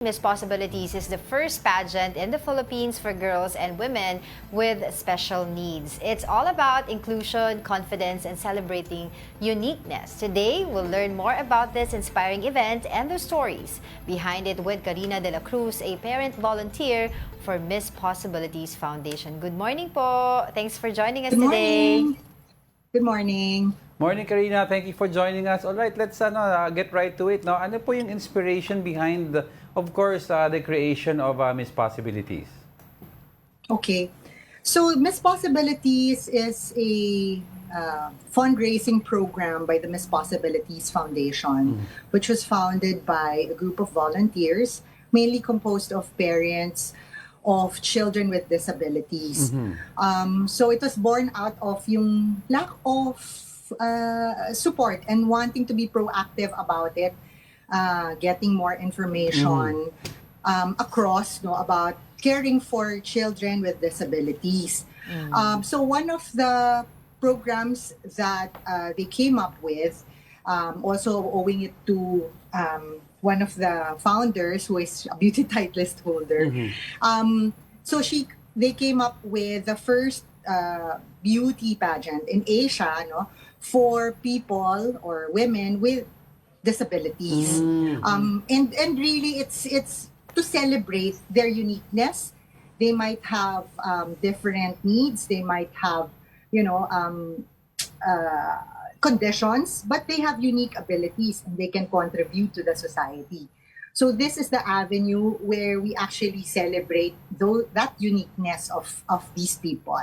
Miss Possibilities is the first pageant in the Philippines for girls and women with special needs. It's all about inclusion, confidence, and celebrating uniqueness. Today, we'll learn more about this inspiring event and the stories behind it with Carina Dela Cruz, a parent volunteer for Miss Possibilities Foundation. Good morning po. Thanks for joining us Good today. morning. Good morning. Morning, Carina. Thank you for joining us. All right, let's get right to it. No? Ano po yung inspiration behind, of course, the creation of Miss Possibilities? Okay. So Miss Possibilities is a fundraising program by the Miss Possibilities Foundation, which was founded by a group of volunteers, mainly composed of parents of children with disabilities. So it was born out of yung lack of support and wanting to be proactive about it, getting more information across about caring for children with disabilities. So one of the programs that they came up with, also owing it to one of the founders who is a beauty titleist holder. So they came up with the first beauty pageant in Asia, for people or women with disabilities. And really it's to celebrate their uniqueness. They might have different needs, they might have conditions, but they have unique abilities and they can contribute to the society. So this is the avenue where we actually celebrate that uniqueness of these people.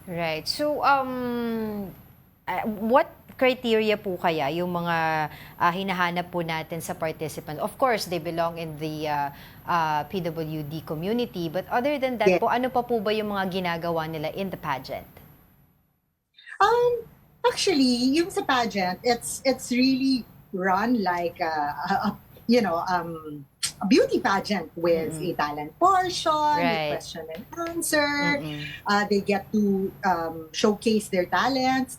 Right. So, what criteria po kaya yung mga hinahanap po natin sa participants? Of course, they belong in the PWD community, but other than that po, ano pa po ba yung mga ginagawa nila in the pageant? Actually, yung sa pageant, it's really run like a beauty pageant with a talent portion, with question and answer. They get to showcase their talents,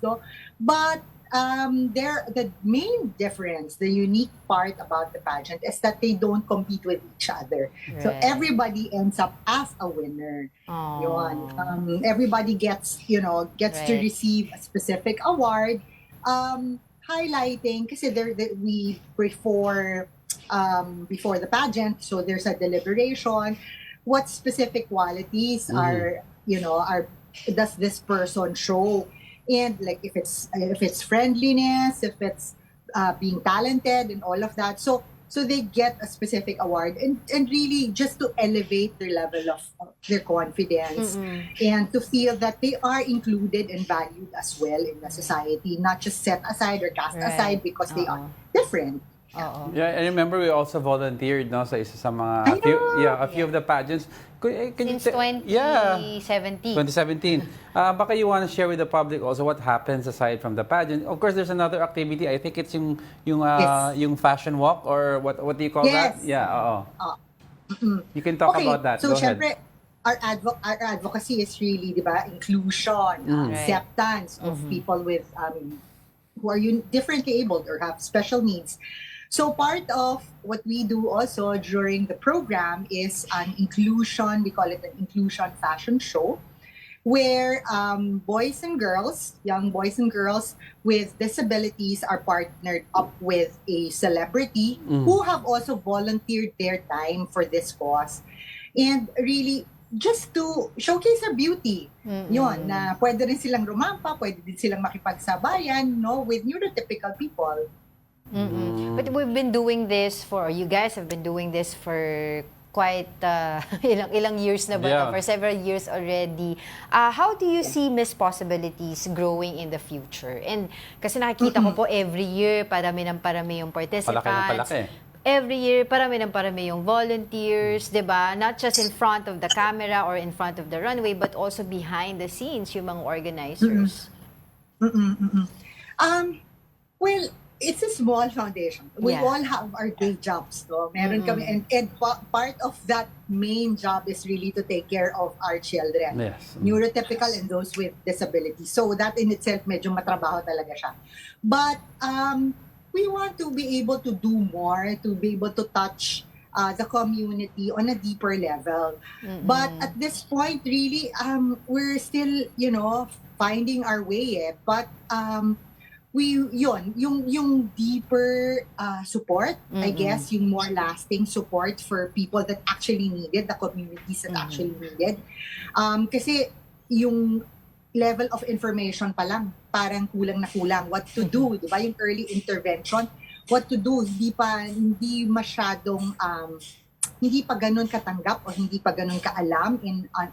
but the main difference, the unique part about the pageant is that they don't compete with each other. Right. So everybody ends up as a winner. Yun. Everybody gets to receive a specific award, highlighting kasi we before the pageant, so there's a deliberation. What specific qualities does this person show? And like if it's friendliness, if it's being talented and all of that. So they get a specific award and really just to elevate their level of their confidence and to feel that they are included and valued as well in the society, not just set aside or cast aside because they are different. Yeah, I remember we also volunteered sa isa sa mga a few of the pageants. Since 2017. 2017. Baka you want to share with the public also what happens aside from the pageant. Of course, there's another activity. I think it's yung fashion walk or what do you call that? Yeah, You can talk about that. So, go ahead. Our advocacy is really, inclusion, acceptance of people with who are differently abled or have special needs. So part of what we do also during the program is an inclusion, we call it an inclusion fashion show, where young boys and girls with disabilities are partnered up with a celebrity who have also volunteered their time for this cause. And really, just to showcase their beauty. Yun, na pwede rin silang rumampa, pwede din silang makipagsabayan, with neurotypical people. But we've been doing this you guys have been doing this for quite ilang years na ba? For several years already. How do you see Miss Possibilities growing in the future? And kasi nakikita ko po every year, parami yung participants. Palaki. Every year, parami yung volunteers, di ba? Not just in front of the camera or in front of the runway, but also behind the scenes, yung mga organizers. Well, it's a small foundation. We all have our day jobs, Meron kami, and part of that main job is really to take care of our children. Neurotypical and those with disabilities. So that in itself, medyo matrabaho talaga siya. But we want to be able to do more, to be able to touch the community on a deeper level. But at this point, really, we're still, finding our way. But yung deeper support, I guess, yung more lasting support for people that actually needed, the communities that actually needed. Kasi yung level of information pa lang, parang kulang na kulang. What to do, di ba? Yung early intervention, what to do, hindi masyadong, hindi pa ganun katanggap o hindi pa ganun kaalam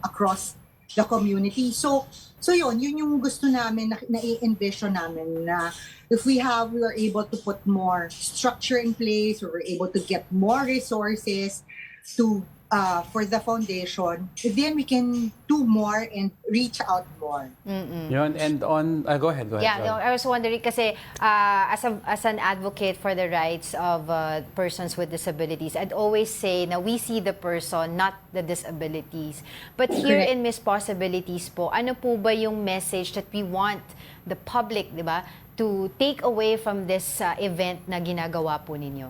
across the community. So yun yung gusto namin, na i-envision namin na if we are able to put more structure in place, or we're able to get more resources for the foundation, then we can do more and reach out more. Yun, and go ahead. Yeah, no, I was wondering kasi as an advocate for the rights of persons with disabilities, I'd always say na we see the person, not the disabilities. But here in Miss Possibilities po, ano po ba yung message that we want the public, di ba, to take away from this event na ginagawa po ninyo?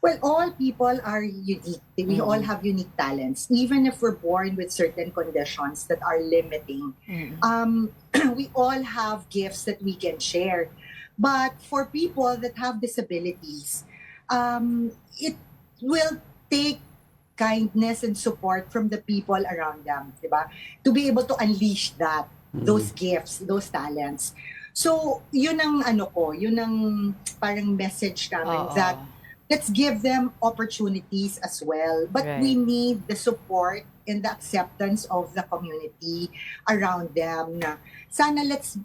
Well, all people are unique. We all have unique talents. Even if we're born with certain conditions that are limiting, we all have gifts that we can share. But for people that have disabilities, it will take kindness and support from the people around them, diba? To be able to unleash those gifts, those talents. So, yun ang parang message namin that let's give them opportunities as well. But we need the support and the acceptance of the community around them. Na sana let's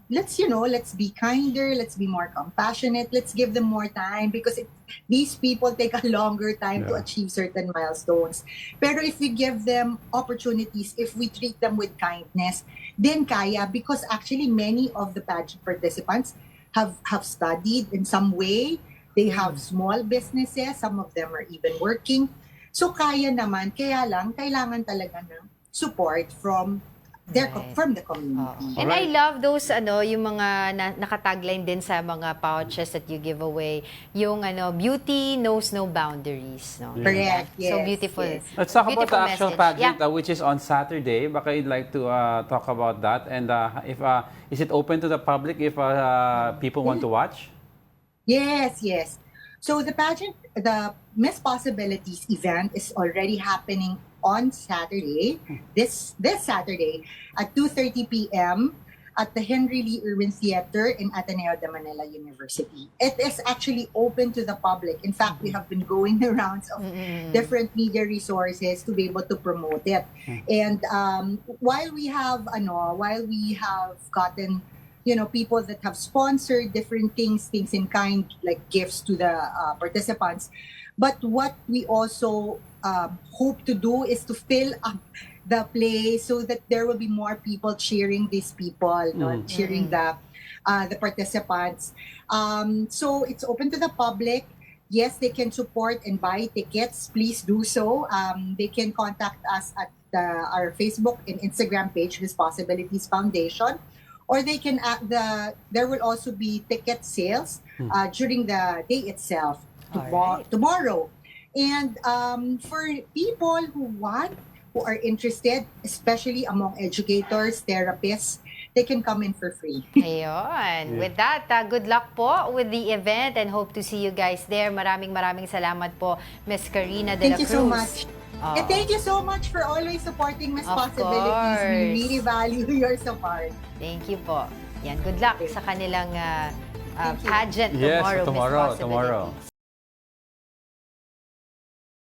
be kinder, let's be more compassionate, let's give them more time, because these people take a longer time to achieve certain milestones. Pero if we give them opportunities, if we treat them with kindness, then kaya, because actually many of the pageant participants have studied in some way. They have small businesses, some of them are even working. So kaya naman, kaya lang kailangan talaga ng support from the community. And I love those yung mga nakatagline din sa mga pouches that you give away, yung beauty knows no boundaries, no? Correct. Yes. So beautiful. Yes. Let's talk about the actual message. pageant, which is on Saturday. Baka you'd like to talk about that, and if is it open to the public if people want to watch? Yes. So the pageant, the Miss Possibilities event is already happening on Saturday, this Saturday at 2:30 p.m. at the Henry Lee Irwin Theater in Ateneo de Manila University. It is actually open to the public. In fact, we have been going the rounds of different media resources to be able to promote it. And while we have gotten people that have sponsored different things in kind, like gifts to the participants. But what we also hope to do is to fill up the place so that there will be more people cheering these people, cheering the participants. So it's open to the public. Yes, they can support and buy tickets. Please do so. They can contact us at our Facebook and Instagram page, Miss Possibilities Foundation. Or they can there will also be ticket sales during the day itself, tomorrow. And for people who are interested, especially among educators, therapists, they can come in for free. Ayun. With that, good luck po with the event and hope to see you guys there. Maraming salamat po, Ms. Carina Dela Cruz. Thank you so much. And thank you so much for always supporting Miss Possibilities. We really value your support. Thank you po. Yan, good luck sa kanilang pageant Yes, tomorrow, Miss tomorrow. Possibilities.